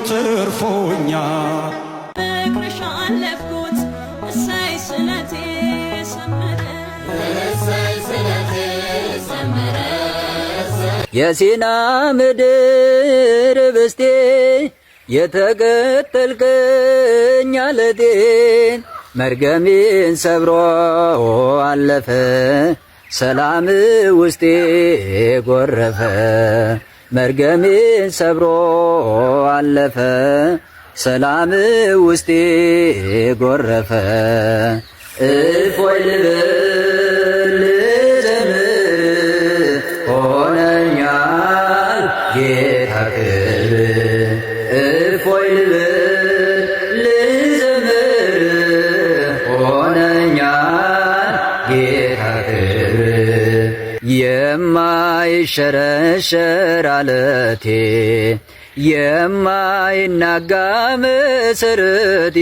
ትርፎኛል። ፍቅርሽ አለፍኩት እሰይ ስለቴ ሰመረ የሲና ምድር ብስቴ የተቀጠልከኝ አለቴን መርገሜን ሰብሮ አለፈ ሰላም ውስጤ ጎረፈ መርገሜን ሰብሮ አለፈ ሰላም ውስጤ ጎረፈ እፎይ ልበል ልዘምር ሆነኛል ጌታ ክብር እፎይ ልበል ልዘምር ሆነኛል ጌታ ክብር የማይሸረሸር አለቴ የማይናጋ መሰረቴ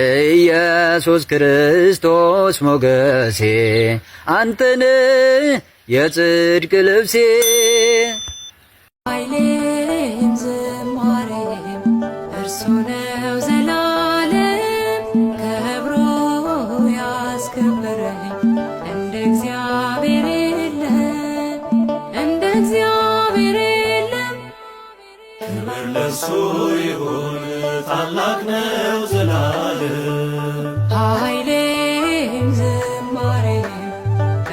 ኢየሱስ ክርስቶስ ሞገሴ አንተነ የጽድቅ ልብሴ ኃይሌም ዝማሬም እርሱ ነው ዘላለም ከብሮ ያስከበረኝ እንደ እግዚአብሔር የለም እንደ እግዚአብሔር የለም። ክብር ለሱ ይሁን ታላቅ ነው ዘላለም ኃይሌም ዝማሬም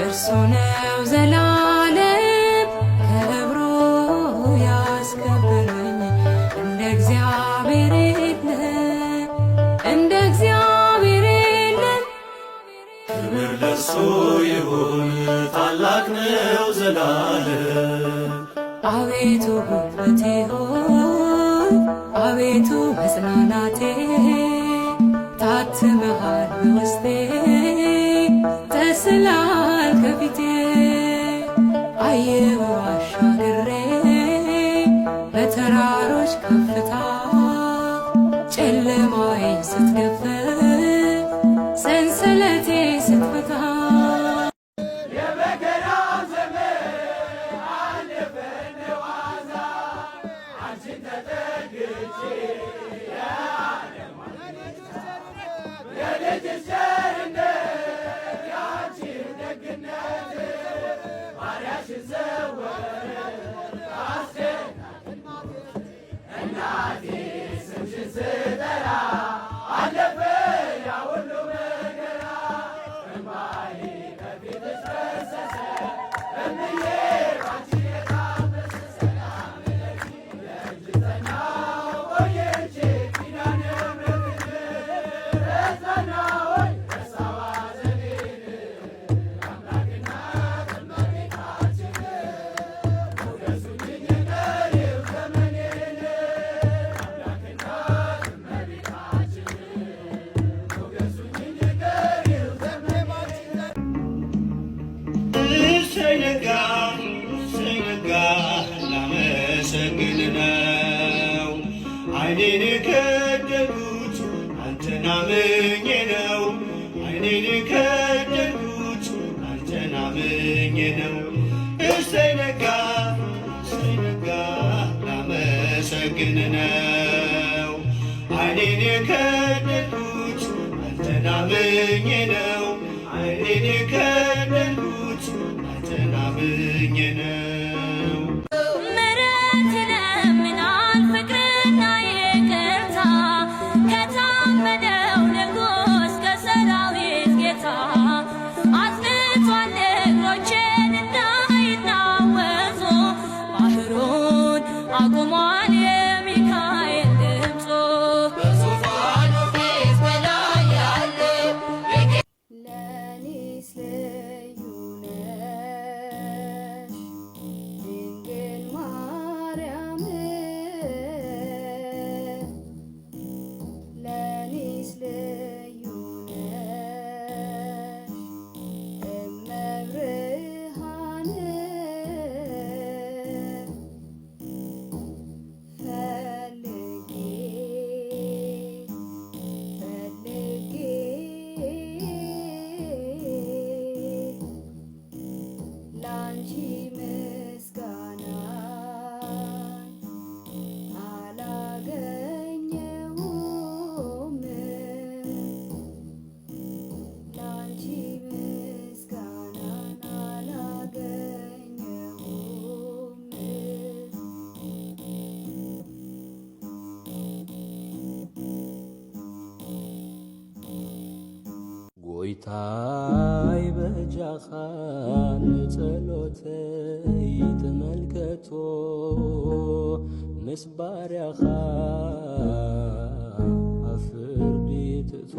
እርሱ ነው ዘላለም ከብሮ ያስከበረኝ እንደ እግዚአብሔር የለም እንደ እግዚአብሔር የለም። ክብር ለሱ ይሁን ታላቅ ነው ዘላለም አቤቱ ጉልበቴ ሆይ አቤቱ መጽናናቴ ታትመሃል በውስጤ ተስለሃል ከፊቴ አየሁ አሻግሬ በተራሮች ከፍታ ጨለማዬን ስትገፍ ሰንሰለቴ ስትፈታ ላመሰግን ነው ዓይኔን የከደንኩት አንተን አምኜ ነው ዓይኔን የከደንኩት አንተን አምኜ ነው እሰይ ነጋ ላመሰግን ነው ዓይኔን የከደንኩት አንተን አምኜ ነው ዓይኔን የከደንኩት አንተን አምኜ ነው ጎይታይ በጃኻን ጸሎተይ ተመልከቶ ምስባርያኻ አፍርዲ ትቶ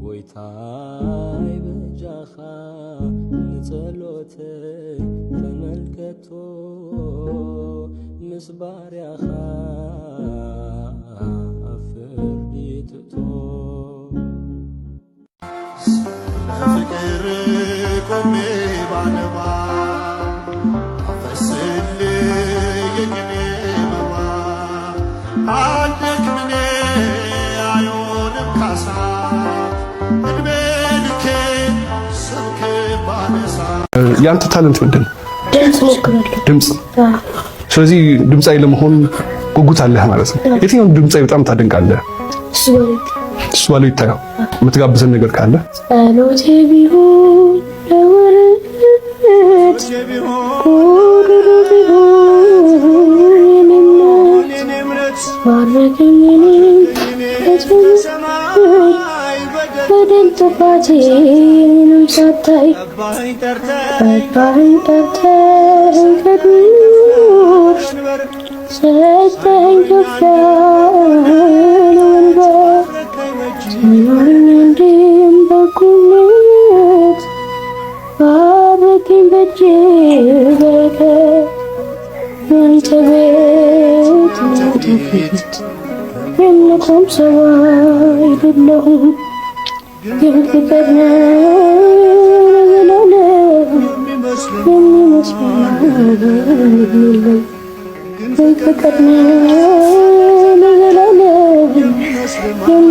ጎይታይ በጃኻን ጸሎተይ ተመልከቶ ምስባርያኻ አፍርዲ ትቶ ፍቅር ቆሜ ባነባ አፈስል የቅኔ መባ አልደክምኔ አይሆንም ካሳ እድሜ ልኬ ስልክ ባነሳ። ያንተ ታለንት ምንድን ነው? ድምፅ ሞክራለሁ። ድምፅ። ስለዚህ ድምፃዊ ለመሆን ጉጉት አለህ ማለት ነው። የትኛውን ድምፃዊ በጣም ታደንቃለህ? እሱ ባለው ይታየው። የምትጋብዘን ነገር ካለ ጸሎቴ ቢሆን ለወረት ቁርሩ ቢሆን የኔምረት ማረከኝ በደል ጥፋቴንም ሳታይ ጠባኸኝ ጠርተህ ከዱር ሰጠኸኝ ከፍ ያለ ወንበር ሚኖረኝ እንዲህም በጎነት ባረከኝ በእጅ በረከት ያንተ ቤት ወደፊት የምቆም ሰው አይደለሁም ግን ፍቅር ነው ለዘላለም የሚመስለኝ የለም ግን ፍቅር ነው ለዘላለም የሚመስለኝ